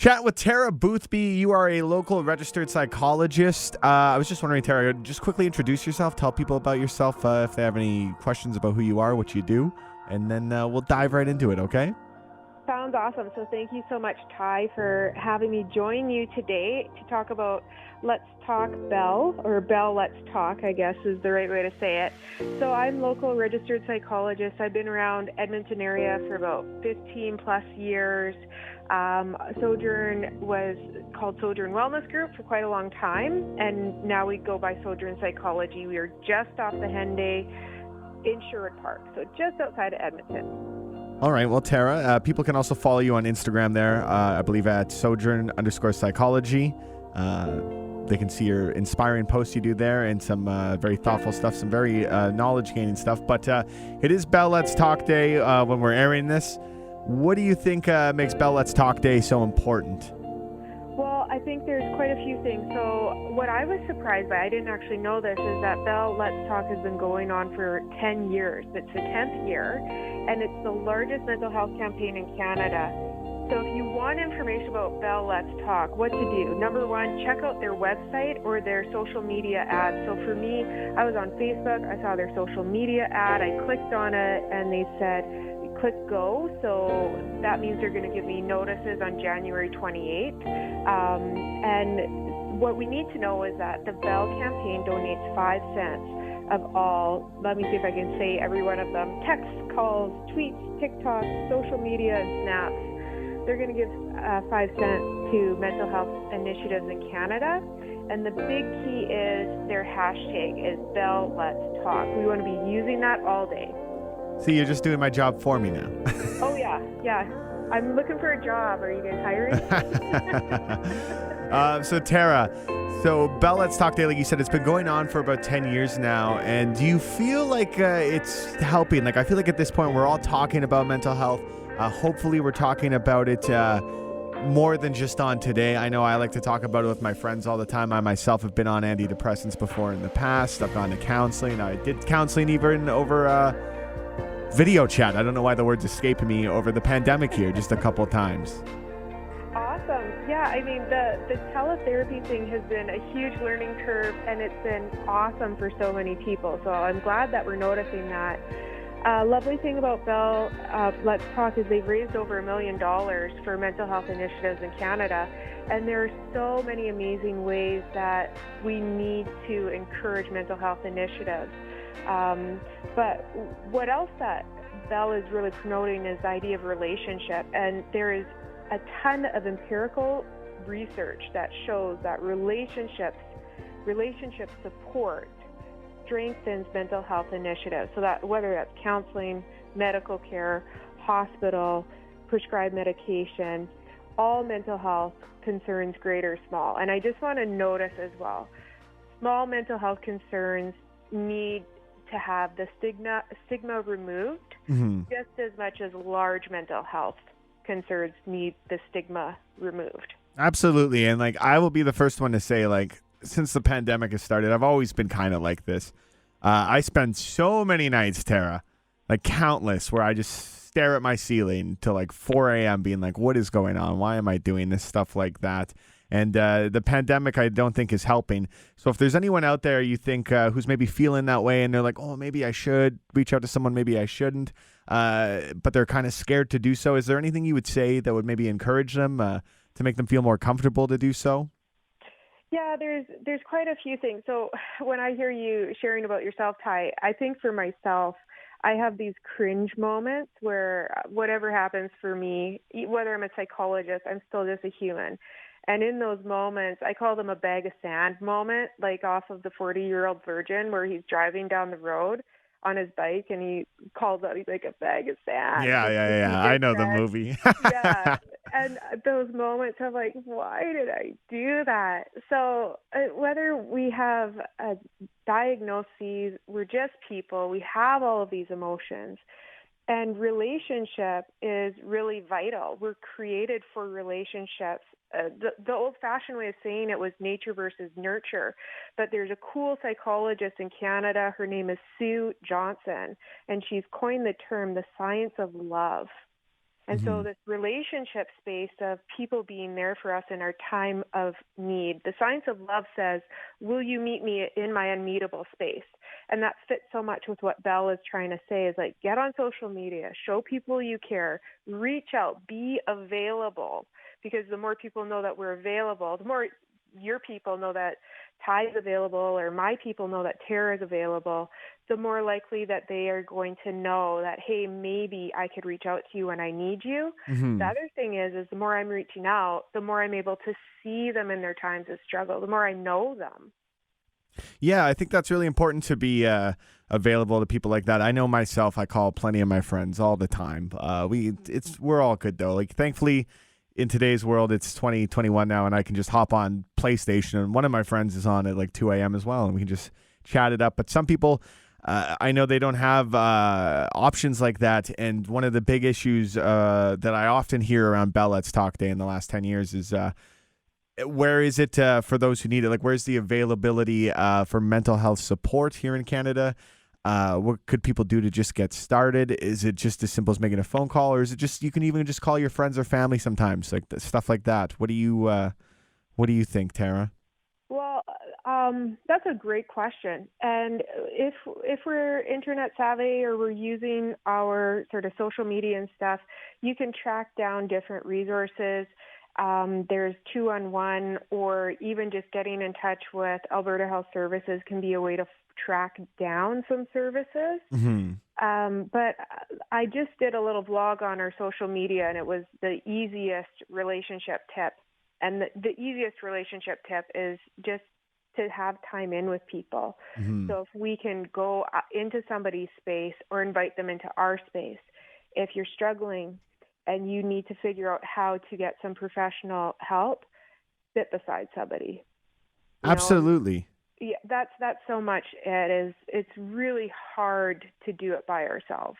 Chat with Tara Boothby. You are a local registered psychologist. I was just wondering, Tara, just quickly introduce yourself. Tell people about yourself if they have any questions about who you are, what you do, and then we'll dive right into it, okay? Sounds awesome. So thank you so much, Ty, for having me join you today to talk about Let's Talk Bell, or Bell Let's Talk, I guess is the right way to say it. So I'm local registered psychologist. I've been around Edmonton area for about 15 plus years. Sojourn was called Sojourn Wellness Group for quite a long time, and now we go by Sojourn Psychology. We are just off the Henday in Sherwood Park, so just outside of Edmonton. All right. Well, Tara, people can also follow you on Instagram there, I believe at Sojourn_psychology. They can see your inspiring posts you do there and some very thoughtful stuff, some very knowledge-gaining stuff. But it is Bell Let's Talk Day when we're airing this. What do you think makes Bell Let's Talk Day so important? Well, I think there's quite a few things. So what I was surprised by, I didn't actually know this, is that Bell Let's Talk has been going on for 10 years. It's the 10th year, and it's the largest mental health campaign in Canada. So if you want information about Bell Let's Talk, what to do? Number one, check out their website or their social media ads. So for me, I was on Facebook, I saw their social media ad, I clicked on it, and they said, click go, so that means they're going to give me notices on January 28th. And what we need to know is that the Bell campaign donates 5 cents of all, let me see if I can say every one of them, texts, calls, tweets, TikToks, social media, and snaps. They're going to give 5 cents to mental health initiatives in Canada. And the big key is their hashtag is Bell Let's Talk. We want to be using that all day. See, you're just doing my job for me now. Oh, yeah. I'm looking for a job. Are you guys hiring? So, Tara, Bell Let's Talk Day, like you said, it's been going on for about 10 years now. And do you feel like it's helping? Like, I feel like at this point, we're all talking about mental health. Hopefully, we're talking about it more than just on today. I know I like to talk about it with my friends all the time. I myself have been on antidepressants before in the past. I've gone to counseling. I did counseling even over video chat. I don't know why the word's escaping me over the pandemic here, just a couple of times. Awesome. Yeah, I mean, the teletherapy thing has been a huge learning curve, and it's been awesome for so many people. So I'm glad that we're noticing that. Lovely thing about Bell Let's Talk is they've raised over $1 million for mental health initiatives in Canada, and there are so many amazing ways that we need to encourage mental health initiatives. But what else that Bell is really promoting is the idea of relationship, and there is a ton of empirical research that shows that relationship support strengthens mental health initiatives. So that whether that's counseling, medical care, hospital, prescribed medication, all mental health concerns, great or small. And I just want to notice as well, small mental health concerns need to have the stigma removed, just as much as large mental health concerns need the stigma removed. Absolutely. And like, I will be the first one to say, like, since the pandemic has started, I've always been kind of like this. I spend so many nights, Tara, like countless, where I just stare at my ceiling till like 4 a.m. being like, what is going on? Why am I doing this stuff like that? And the pandemic, I don't think, is helping. So if there's anyone out there you think who's maybe feeling that way and they're like, oh, maybe I should reach out to someone, maybe I shouldn't, but they're kind of scared to do so, is there anything you would say that would maybe encourage them to make them feel more comfortable to do so? Yeah, there's quite a few things. So when I hear you sharing about yourself, Ty, I think for myself, I have these cringe moments where whatever happens for me, whether I'm a psychologist, I'm still just a human. And in those moments, I call them a bag of sand moment, like off of the 40-Year-Old Virgin, where he's driving down the road on his bike and he calls out, he's like, a bag of sand. Yeah. I know the movie. Yeah. And those moments of like, why did I do that? So whether we have diagnoses, we're just people, we have all of these emotions. And relationship is really vital. We're created for relationships. The old-fashioned way of saying it was nature versus nurture. But there's a cool psychologist in Canada. Her name is Sue Johnson, and she's coined the term the science of love. And so this relationship space of people being there for us in our time of need. The science of love says, will you meet me in my unmeetable space? And that fits so much with what Belle is trying to say, is like, get on social media, show people you care, reach out, be available. Because the more people know that we're available, the more your people know that Ty is available, or my people know that Tara is available, the more likely that they are going to know that, hey, maybe I could reach out to you when I need you. The other thing is the more I'm reaching out, the more I'm able to see them in their times of struggle, the more I know them. Yeah, I think that's really important to be available to people like that. I know myself, I call plenty of my friends all the time. We're all good though. Like, thankfully, in today's world, it's 2021 now, and I can just hop on PlayStation, and one of my friends is on at like 2 a.m. as well, and we can just chat it up. But some people, I know they don't have options like that, and one of the big issues that I often hear around Bell Let's Talk Day in the last 10 years is where is it for those who need it? Like, where's the availability for mental health support here in Canada? What could people do to just get started? Is it just as simple as making a phone call, or is it just you can even just call your friends or family sometimes, like stuff like that? What do you think, Tara? Well, that's a great question. And if we're internet savvy or we're using our sort of social media and stuff, you can track down different resources. There's 2-on-1, or even just getting in touch with Alberta Health Services can be a way to track down some services. But I just did a little vlog on our social media, and it was the easiest relationship tip. And the easiest relationship tip is just to have time in with people. So if we can go into somebody's space or invite them into our space, if you're struggling and you need to figure out how to get some professional help, sit beside somebody. Absolutely. Yeah, that's so much. It's really hard to do it by ourselves.